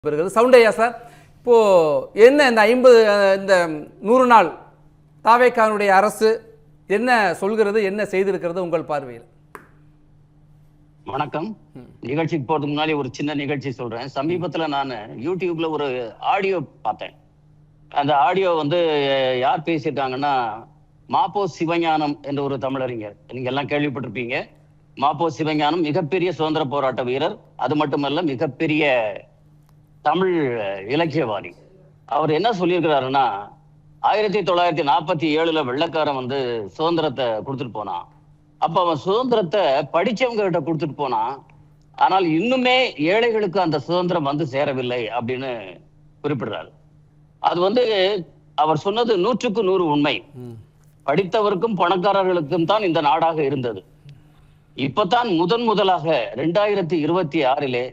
வருகிறது சவுண்டையா சார். இப்போது என்ன இந்த 100 நாள் தாவேக்கானுடைய அரசு என்ன சொல்கிறது, என்ன செய்திருக்கிறது உங்கள் பார்வையில்? வணக்கம். நிகழ்ச்சிக்கு போறதுக்கு முன்னாடி ஒரு சின்ன நிகழ்ச்சி சொல்றேன். சமீபத்துல நான் யூடியூப்ல ஒரு ஆடியோ பார்த்தேன். அந்த ஆடியோ யார் பேசியிருக்காங்கன்னா, மாப்போ சிவஞானம் என்ற ஒரு தமிழறிஞர். நீங்க எல்லாம் கேள்விப்பட்டிருப்பீங்க. மாப்போ சிவஞானம் மிகப்பெரிய சுதந்திர போராட்ட வீரர். அது மட்டுமல்ல, மிகப்பெரிய தமிழ் இலக்கியவாதி. அவர் என்ன சொல்லியிருக்கிறாருன்னா, 1947 வெள்ளைக்காரன் சுதந்திரத்தை கொடுத்துட்டு போனான். அப்ப அவன் சுதந்திரத்தை படிச்சவங்க கிட்ட கொடுத்துட்டு போனான். ஆனால் இன்னுமே ஏழைகளுக்கு அந்த சுதந்திரம் சேரவில்லை அப்படின்னு குறிப்பிடுறாரு. அது அவர் சொன்னது 100க்கு 100 உண்மை. படித்தவருக்கும் பணக்காரர்களுக்கும் தான் இந்த நாடாக இருந்தது. இப்பதான் முதலாக 2026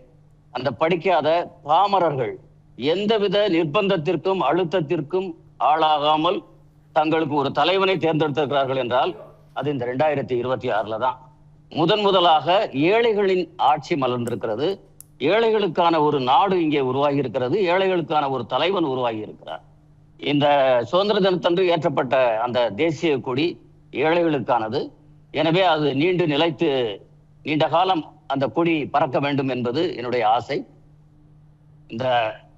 அந்த படிக்காத பாமரர்கள் எந்தவித நிர்பந்தத்திற்கும் அழுத்தத்திற்கும் ஆளாகாமல் தங்களுக்கு ஒரு தலைவனை தேர்ந்தெடுத்திருக்கிறார்கள் என்றால் அது இந்த 2026 தான். முதலாக ஏழைகளின் ஆட்சி மலர்ந்திருக்கிறது. ஏழைகளுக்கான ஒரு நாடு இங்கே உருவாகி இருக்கிறது. ஏழைகளுக்கான ஒரு தலைவன் உருவாகி இருக்கிறார். இந்த சுதந்திர தினத்தன்று ஏற்றப்பட்ட அந்த தேசிய கொடி ஏழைகளுக்கானது. எனவே அது நீண்ட காலம் அந்த கொடி பறக்க வேண்டும் என்பது என்னுடைய ஆசை. இந்த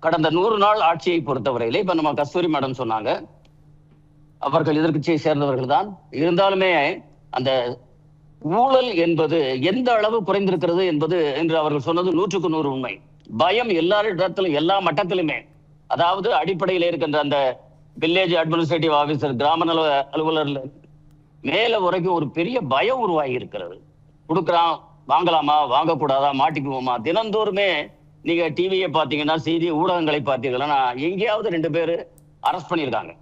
கடந்த 100 நாள் ஆட்சியை பொறுத்தவரையிலே இப்ப நம்ம கஸ்தூரி மேடம் சொன்னாங்க, அவர்கள் எதிர்க்கட்சியை சேர்ந்தவர்கள் தான். இருந்தாலுமே அந்த ஊழல் என்பது எந்த அளவு குறைந்திருக்கிறது என்பது என்று அவர்கள் சொன்னது 100க்கு 100 உண்மை. பயம் எல்லாரிடத்திலும், எல்லா மட்டத்திலுமே, அதாவது அடிப்படையில் இருக்கின்ற அந்த வில்லேஜ் அட்மினிஸ்ட்ரேட்டிவ் ஆபீசர், கிராம நல அலுவலர்ல மேல வரைக்கும் ஒரு பெரிய பயம் உருவாகி இருக்கிறது. கொடுக்குறான், வாங்கலாமா வாங்கக்கூடாதா, மாட்டிக்குவோமா? தினந்தோறுமே நீங்க டிவியை பார்த்தீங்கன்னா, செய்தி ஊடகங்களை பார்த்தீங்கன்னா, எங்கேயாவது 2 பேர் அரெஸ்ட் பண்ணியிருக்காங்க.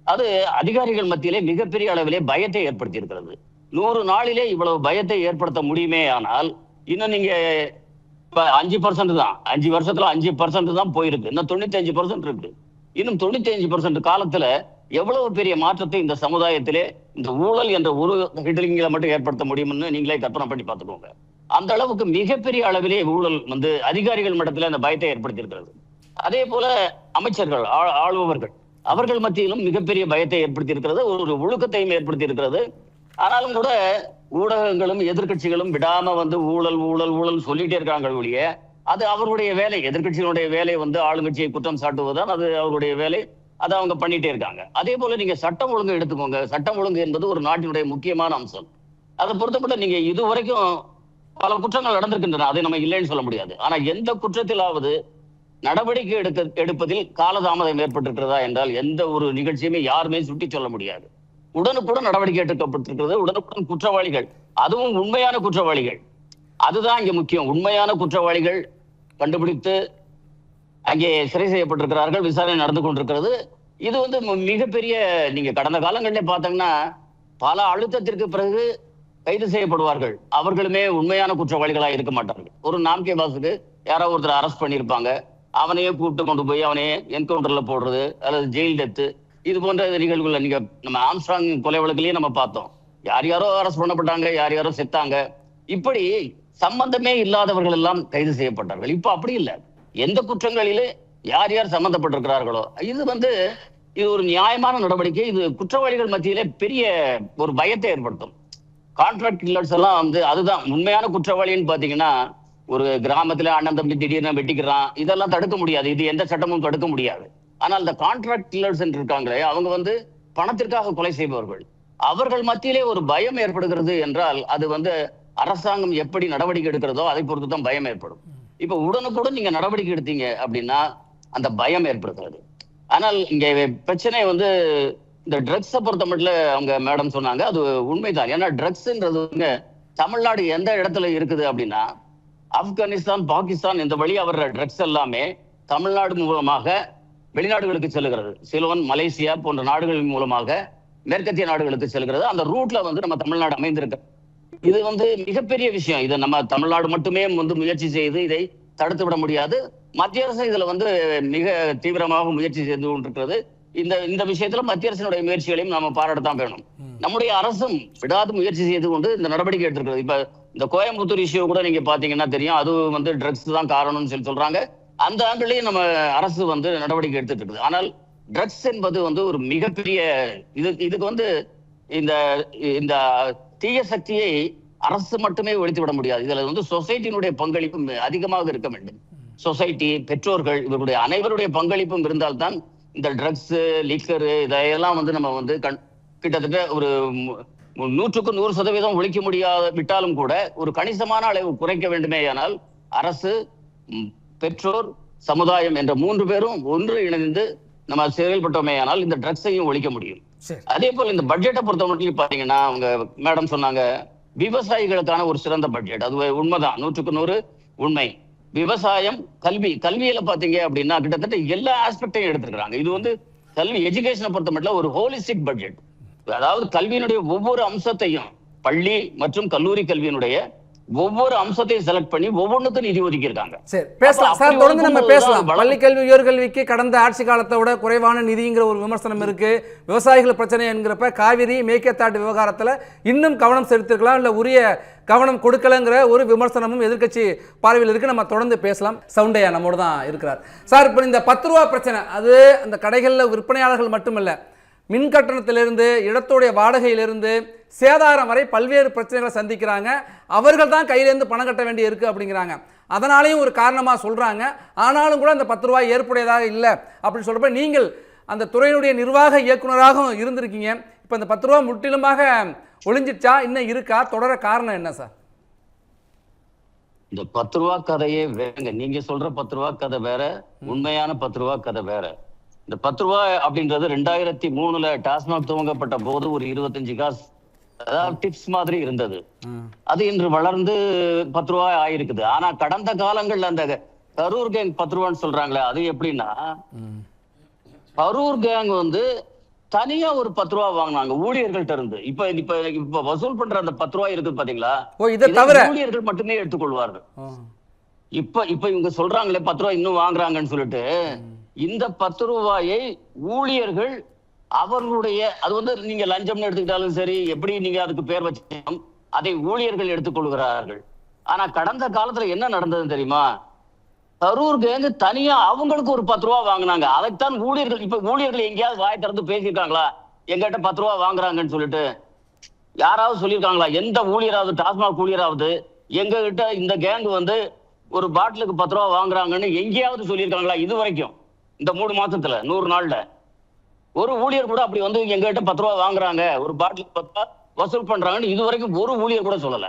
அது அதிகாரிகள் மத்தியிலே மிகப்பெரிய அளவிலே பயத்தை ஏற்படுத்தி இருக்கிறது. 100 நாளிலே இவ்வளவு பயத்தை ஏற்படுத்த முடியுமே. ஆனால் இன்னும் நீங்க இப்ப 5% தான், 5 வருஷத்துல 5% தான் போயிருக்கு. இன்னும் 95% இருக்கு. இன்னும் 95% காலத்துல எவ்வளவு பெரிய மாற்றத்தை இந்த சமுதாயத்திலே இந்த ஊழல் என்ற ஒரு ஹிட்லிங்களை மட்டும் ஏற்படுத்த முடியும்னு நீங்களே கற்பனை பண்ணி பார்த்துக்கோங்க. அந்த அளவுக்கு மிகப்பெரிய அளவிலே ஊழல் அதிகாரிகள் மட்டத்தில் அந்த பயத்தை ஏற்படுத்தி இருக்கிறது. அதே போல அமைச்சர்கள், ஆளுபவர்கள், அவர்கள் மத்தியிலும் மிகப்பெரிய பயத்தை ஏற்படுத்தி இருக்கிறது. ஒரு ஒழுக்கத்தையும் ஏற்படுத்தி இருக்கிறது. ஆனாலும் கூட ஊடகங்களும் எதிர்கட்சிகளும் விடாம ஊழல் ஊழல் ஊழல் சொல்லிட்டே இருக்காங்க ஒழிய, அது அவருடைய வேலை. எதிர்கட்சிகளுடைய வேலை ஆளுங்கட்சியை குற்றம் சாட்டுவதுதான் அது அவருடைய வேலை. அதை அவங்க பண்ணிட்டே இருக்காங்க. அதே போல நீங்க சட்டம் ஒழுங்கு எடுத்துக்கோங்க. சட்டம் ஒழுங்கு என்பது ஒரு நாட்டினுடைய முக்கியமான அம்சம். அதை பொறுத்தப்பட்ட நீங்க இதுவரைக்கும் பல குற்றங்கள் நடந்திருக்கின்றன, அதை நம்ம இல்லைன்னு சொல்ல முடியாது. ஆனா எந்த குற்றத்திலாவது நடவடிக்கை எடுப்பதில் காலதாமதம் ஏற்பட்டிருக்கிறதா என்றால் எந்த ஒரு நிகழ்ச்சியுமே யாருமே சுட்டி சொல்ல முடியாது. உடனுக்குடன் நடவடிக்கை எடுக்கப்பட்டிருக்கிறது. உடனுக்குடன் குற்றவாளிகள், அதுவும் உண்மையான குற்றவாளிகள், அதுதான் இங்க முக்கியம். உண்மையான குற்றவாளிகள் கண்டுபிடித்து அங்கே சிறை செய்யப்பட்டிருக்கிறார்கள். விசாரணை நடந்து கொண்டிருக்கிறது. இது மிகப்பெரிய, நீங்க கடந்த காலங்களிலே பார்த்தீங்கன்னா பல அழுத்தத்திற்கு பிறகு கைது செய்யப்படுவார்கள். அவர்களுமே உண்மையான குற்றவாளிகளா இருக்க மாட்டார்கள். ஒரு நாம்கே பாஸுக்கு யாரோ ஒருத்தர் அரெஸ்ட் பண்ணியிருப்பாங்க, அவனையே கூப்பிட்டு கொண்டு போய் அவனையே என்கவுண்டர்ல போடுறது அல்லது ஜெயில் டெத்து, இது போன்ற நிகழ்வுகளை நீங்க நம்ம ஆம்ஸ்ட்ராங் கொலை வழக்கிலேயே நம்ம பார்த்தோம். யாரோ அரெஸ்ட் பண்ணப்பட்டாங்க, யாரோ செத்தாங்க. இப்படி சம்பந்தமே இல்லாதவர்கள் எல்லாம் கைது செய்யப்பட்டார்கள். இப்ப அப்படி இல்லை. எந்த குற்றங்களிலே யார் சம்பந்தப்பட்டிருக்கிறார்களோ இது ஒரு நியாயமான நடவடிக்கை. இது குற்றவாளிகள் மத்தியிலே பெரிய ஒரு பயத்தை ஏற்படுத்தும். கான்ட்ராக்ட் கில்லர்ஸ் எல்லாம் அதுதான் உண்மையான குற்றவாளின்னு பாத்தீங்கன்னா, ஒரு கிராமத்துல அண்ணன் தம்பி திடீர்னு வெட்டிக்கிறான், இதெல்லாம் தடுக்க முடியாது. இது எந்த சட்டமும் தடுக்க முடியாது. ஆனால் இந்த கான்ட்ராக்ட் கில்லர்ஸ் இருக்காங்களே, அவங்க பணத்திற்காக கொலை செய்பவர்கள். அவர்கள் மத்தியிலே ஒரு பயம் ஏற்படுகிறது என்றால் அது அரசாங்கம் எப்படி நடவடிக்கை எடுக்கிறதோ அதை பொறுத்து தான் பயம் ஏற்படும். இப்ப உடனுக்குடன் நீங்க நடவடிக்கை எடுத்தீங்க அப்படின்னா அந்த பயம் ஏற்படுகிறது. ஆனால் இங்க பிரச்சனை இந்த ட்ரக்ஸை பொறுத்த மட்டும் அவங்க மேடம் சொன்னாங்க, அது உண்மைதான். ஏன்னா ட்ரக்ஸ்ன்றது தமிழ்நாடு எந்த இடத்துல இருக்குது அப்படின்னா, ஆப்கானிஸ்தான், பாகிஸ்தான் இந்த வழியா வர்ற ட்ரக்ஸ் எல்லாமே தமிழ்நாடு மூலமாக வெளிநாடுகளுக்கு செல்லுகிறது. சிலோன், மலேசியா போன்ற நாடுகள் மூலமாக மேற்கத்திய நாடுகளுக்கு செல்கிறது. அந்த ரூட்ல நம்ம தமிழ்நாடு அமைந்திருக்கு. இது மிகப்பெரிய விஷயம். இதை நம்ம தமிழ்நாடு மட்டுமே முயற்சி செய்து இதை தடுத்து விட முடியாது. மத்திய அரசு இதுல மிக தீவிரமாக முயற்சி செய்து கொண்டிருக்கிறது. இந்த விஷயத்துல மத்திய அரசினுடைய முயற்சிகளையும் நாம பாராட்டத்தான் வேணும். நம்முடைய அரசும் விடாது முயற்சி செய்து கொண்டு இந்த நடவடிக்கை எடுத்திருக்கிறது. இப்ப இந்த கோயம்புத்தூர் இஷ்யூ கூட நீங்க பாத்தீங்கன்னா தெரியும். அது ட்ரக்ஸ் தான் காரணம்னு சொல்றாங்க. அந்த ஆண்டுலயும் நம்ம அரசு வந்து நடவடிக்கை எடுத்துட்டு இருக்குது. ஆனால் ட்ரக்ஸ் என்பது வந்து ஒரு மிகப்பெரிய இதுக்கு வந்து இந்த இந்த தீய சக்தியை அரசு மட்டுமே ஒழித்து விட முடியாது. இதுல வந்து சொசைட்டியினுடைய பங்களிப்பும் அதிகமாக இருக்க வேண்டும். சொசைட்டி, பெற்றோர்கள், இவருடைய அனைவருடைய பங்களிப்பும் இருந்தால்தான் இந்த ட்ரக்ஸ், லிக்கரு இதையெல்லாம் வந்து நம்ம வந்து கிட்டத்தட்ட ஒரு 100க்கு 100% ஒழிக்க முடியாத விட்டாலும் கூட ஒரு கணிசமான அளவு குறைக்க வேண்டுமேயானால் அரசு, பெற்றோர், சமுதாயம் என்ற 3 பேரும் ஒன்று இணைந்து நம்ம செயல்பட்டோமேயானால் இந்த ட்ரக்ஸையும் ஒழிக்க முடியும். அதே போல இந்த பட்ஜெட்டை பொறுத்த மட்டும் பாத்தீங்கன்னா, அவங்க மேடம் சொன்னாங்க விவசாயிகளுக்கான ஒரு சிறந்த பட்ஜெட். அது உண்மைதான், 100க்கு 100 உண்மை. விவசாயம், கல்வியில பாத்தீங்க அப்படின்னா கிட்டத்தட்ட எல்லா ஆஸ்பெக்டையும் எடுத்துக்கிறாங்க. இது வந்து கல்வி, எஜுகேஷனை பொறுத்த மட்டும் ஒரு ஹோலிஸ்டிக் பட்ஜெட். அதாவது கல்வியினுடைய ஒவ்வொரு அம்சத்தையும், பள்ளி மற்றும் கல்லூரி கல்வியினுடைய ஒவ்வொரு அம்சத்தையும் செலக்ட் பண்ணி ஒவ்வொன்றுக்கும் நிதி ஒதுக்கி இருக்காங்க. சரி, பேசலாம் சார், தொடர்ந்து நம்ம பேசலாம். பள்ளி கல்வி, உயர்கல்விக்கு கடந்த ஆட்சி காலத்தை விட குறைவான நிதிங்கிற ஒரு விமர்சனம் இருக்கு. விவசாயிகள் பிரச்சனை என்கிறப்ப காவிரி, மேகதாட்டு விவகாரத்துல இன்னும் கவனம் செலுத்திருக்கலாம், இல்ல உரிய கவனம் கொடுக்கலங்கிற ஒரு விமர்சனமும் எதிர்க்கட்சி பார்வையில் இருக்கு. நம்ம தொடர்ந்து பேசலாம். சவுண்டையா நம்மோட தான் இருக்கிறார். சார், இப்போ இந்த 10 ரூபா பிரச்சனை, அது அந்த கடைகளில் விற்பனையாளர்கள் மட்டுமல்ல, மின் கட்டணத்திலிருந்து, இடத்துடைய வாடகையிலிருந்து, சேதாரம் வரை பல்வேறு பிரச்சனைகளை சந்திக்கிறாங்க. அவர்கள் தான் கையிலேருந்து பணம் கட்ட வேண்டி இருக்கு அப்படிங்கிறாங்க. அதனாலையும் ஒரு காரணமாக சொல்றாங்க. ஆனாலும் கூட அந்த 10 ரூபாய் ஏற்புடையதாக இல்லை அப்படின்னு சொல்றப்ப, நீங்கள் அந்த துறையினுடைய நிர்வாக இயக்குநராகவும் இருந்திருக்கீங்க. இப்போ இந்த 10 ரூபா முற்றிலுமாக ஒளிஞ்சிச்சா, இன்னும் இருக்கா, தொடர காரணம் என்ன சார்? இந்த 10 ரூபா கதையே வேங்க. நீங்க சொல்ற 10 ரூபா கதை வேற, உண்மையான 10 ரூபா கதை வேற. இந்த 10 ரூபாய் அப்படின்றது 2003 டாஸ்மாக் துவங்கப்பட்ட போது ஒரு 25 காசு, அதாவது டிப்ஸ் மாதிரி இருந்தது. அது இன்று வளர்ந்து 10 ரூபாய் ஆயிருக்குது. ஆனா கடந்த காலங்கள்ல அந்த கரூர் கேங் 10 ரூபான்னு சொல்றாங்களே, அது எப்படின்னா கரூர் கேங் வந்து தனியா ஒரு 10 ரூபாய் வாங்கினாங்க ஊழியர்கள்ட்ட இருந்து. இப்ப வசூல் பண்ற அந்த 10 ரூபாய் இருக்குது பாத்தீங்களா, ஊழியர்கள் மட்டுமே எடுத்துக்கொள்வார்கள். இப்ப இவங்க சொல்றாங்களே 10 ரூபாய் இன்னும் வாங்குறாங்கன்னு சொல்லிட்டு, இந்த 10 ரூபாயை ஊழியர்கள் அவர்களுடைய, அது வந்து நீங்க லஞ்சம்னு எடுத்துக்கிட்டாலும் சரி, எப்படி நீங்க அதுக்கு பேர் வச்சாலும் அதை ஊழியர்கள் எடுத்துக்கொள்கிறார்கள். ஆனா கடந்த காலத்துல என்ன நடந்ததுன்னு தெரியுமா, கரூர் கேங்கு தனியா அவங்களுக்கு ஒரு 10 ரூபாய் வாங்கினாங்க. அதைத்தான் ஊழியர்கள், இப்ப ஊழியர்கள் எங்கேயாவது வாய் திறந்து பேசியிருக்காங்களா எங்கிட்ட 10 ரூபாய் வாங்குறாங்கன்னு சொல்லிட்டு? யாராவது சொல்லியிருக்காங்களா? எந்த ஊழியராவது, டாஸ்மாக் ஊழியராவது எங்க கிட்ட இந்த கேங் வந்து ஒரு பாட்டிலுக்கு 10 ரூபாய் வாங்குறாங்கன்னு எங்கேயாவது சொல்லியிருக்காங்களா? இது வரைக்கும் இந்த 3 மாசத்துல 100 நாள்ல ஒரு ஊழியர் கூட அப்படி வந்து எங்க கிட்ட 10 ரூபாய் வாங்குறாங்க, ஒரு பாட்டிலுக்கு 10 ரூபாய் வசூல் பண்றாங்கன்னு இது வரைக்கும் ஒரு ஊழியர் கூட சொல்லல.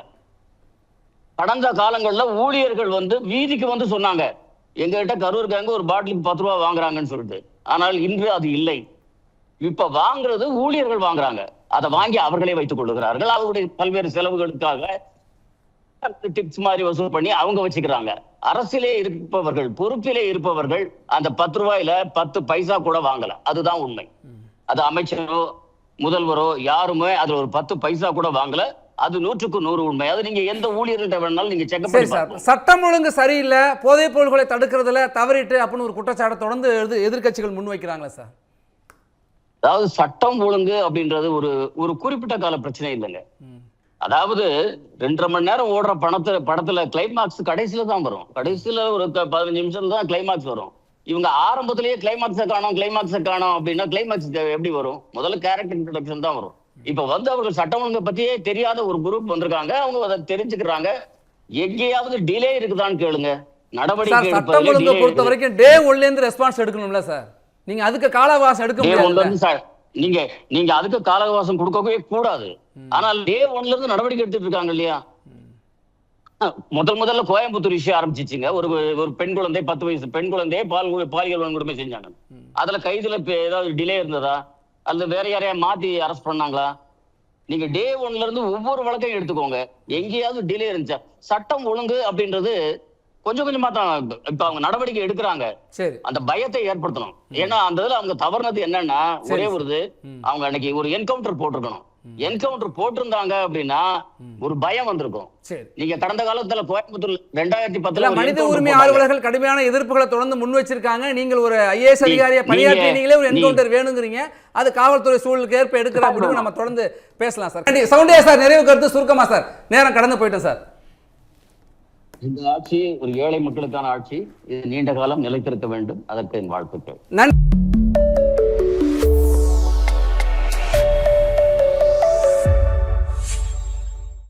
கடந்த காலங்கள்ல ஊழியர்கள் வந்து வீதிக்கு வந்து சொன்னாங்க, எங்க கிட்ட கரூர் கேங்க ஒரு பாட்டிலுக்கு 10 ரூபாய் வாங்குறாங்கன்னு சொல்லிட்டு. ஆனால் இன்று அது இல்லை. இப்ப வாங்குறது ஊழியர்கள் வாங்குறாங்க. அதை வாங்கி அவர்களே வைத்துக் கொள்ளுகிறார்கள். அவருடைய பல்வேறு செலவுகளுக்காக டிப்ஸ் மாதிரி வசூல் பண்ணி அவங்க வச்சுக்கிறாங்க. அரசிலே இருப்பவர்கள், பொறுப்பிலே இருப்பவர்கள் அந்த 10 ரூபாயில 10 பைசா கூட வாங்கல. அதுதான் உண்மை. அது அமைச்சரோ முதல்வரோ யாருமே அதுல ஒரு 10 பைசா கூட வாங்கல. அது 100க்கு 100 உண்மை. அது நீங்க எந்த ஊழியர்கள்ட்ட வேணாலும் நீங்க செக் பண்ணி பாருங்க. சட்டம் ஒழுங்கு சரியில்லை, போதைப் பொருட்களை தடுக்கிறதுல தவறிட்டு அப்படின்னு ஒரு குற்றச்சாட்டை தொடர்ந்து எதிர்க்கட்சிகள் முன்வைக்கிறாங்களா சார்? அதாவது சட்டம் ஒழுங்கு அப்படின்றது ஒரு குறிப்பிட்ட கால பிரச்சனை இல்லைங்க. அதாவது 2.5 மணி நேரம் ஓடுற படத்துல கிளைமாக்ஸ் கடைசியில தான் வரும். கடைசியில ஒரு 15 நிமிஷம் தான் கிளைமாக்ஸ் வரும். இவங்க ஆரம்பத்திலேயே கிளைமாக்ஸை காணோம் அப்படின்னா கிளைமாக்ஸ் எப்படி வரும்? முதல்ல கேரக்டர் இன்ட்ரோடக்ஷன் தான் வரும். இப்ப வந்து அவர்கள் சட்டம் ஒழுங்கை பத்தியே தெரியாத ஒரு குரூப் வந்திருக்காங்க. அவங்க அதை தெரிஞ்சுக்கிறாங்க. எங்கேயாவது டிலே இருக்குதான்னு கேளுங்க. நடவடிக்கை சட்டம் ஒழுங்கை பொறுத்த வரைக்கும் டே 1ல இருந்து ரெஸ்பான்ஸ் எடுக்கணும்ல சார். நீங்க அதுக்கு காலவாசம் எடுக்க முடியாது. நீங்க அதுக்கு காலவாசம் கொடுக்கவே கூடாது. ஆனால் டே 1ல இருந்து நடவடிக்கை எடுத்துட்டு இருக்காங்க இல்லையா? முதல்ல கோயம்புத்தூர் விஷயம் ஆரம்பிச்சிச்சுங்க. ஒரு பெண் குழந்தை, 10 வயசு பெண் குழந்தையை பாலியல் வன்கொடுமை செஞ்சாங்க. அதுல கைதுல ஏதாவது டிலே இருந்ததா? அல்லது வேற யாரையா மாத்தி அரெஸ்ட் பண்ணாங்களா? நீங்க டே 1ல இருந்து ஒவ்வொரு வழக்கையும் எடுத்துக்கோங்க. எங்கேயாவது டிலே இருந்துச்சா? சட்டம் ஒழுங்கு அப்படின்றது கொஞ்சம் கொஞ்சமா தான் இப்ப அவங்க நடவடிக்கை எடுக்கிறாங்க. அந்த பயத்தை ஏற்படுத்தணும். ஏன்னா அந்த இதுல அவங்க தவறுனது என்னன்னா, ஒரே ஒரு அவங்க அன்னைக்கு ஒரு என்கவுண்டர் போட்டிருக்கணும். என்கவுண்டர் போட்டிருந்தாங்க அப்படின்னா ஒரு பயம் வந்திருக்கும். நீங்க கடந்த காலத்துல கோயம்புத்தூர் 2010 மனித உரிமை ஆர்வலர்கள் கடுமையான எதிர்ப்புகளை தொடர்ந்து முன் வச்சிருக்காங்க. நீங்கள் ஒரு ஐஏஎஸ் அதிகாரியை பணியாற்றி நீங்களே ஒரு என்கவுண்டர் வேணுங்கிறீங்க. அது காவல்துறை சூழலுக்கு ஏற்ப எடுக்கிற முடிவு. நம்ம தொடர்ந்து பேசலாம் சார். சவுண்டியா சார், நிறைவு கருத்து சுருக்கமா சார், நேரம் கடந்து போயிட்டோம் சார். இந்த ஆட்சி ஒரு ஏழை மக்களுக்கான ஆட்சி. இது நீண்ட காலம் நிலைத்திருக்க வேண்டும். அதற்கு என் வாழ்த்துக்கள். நன்றி.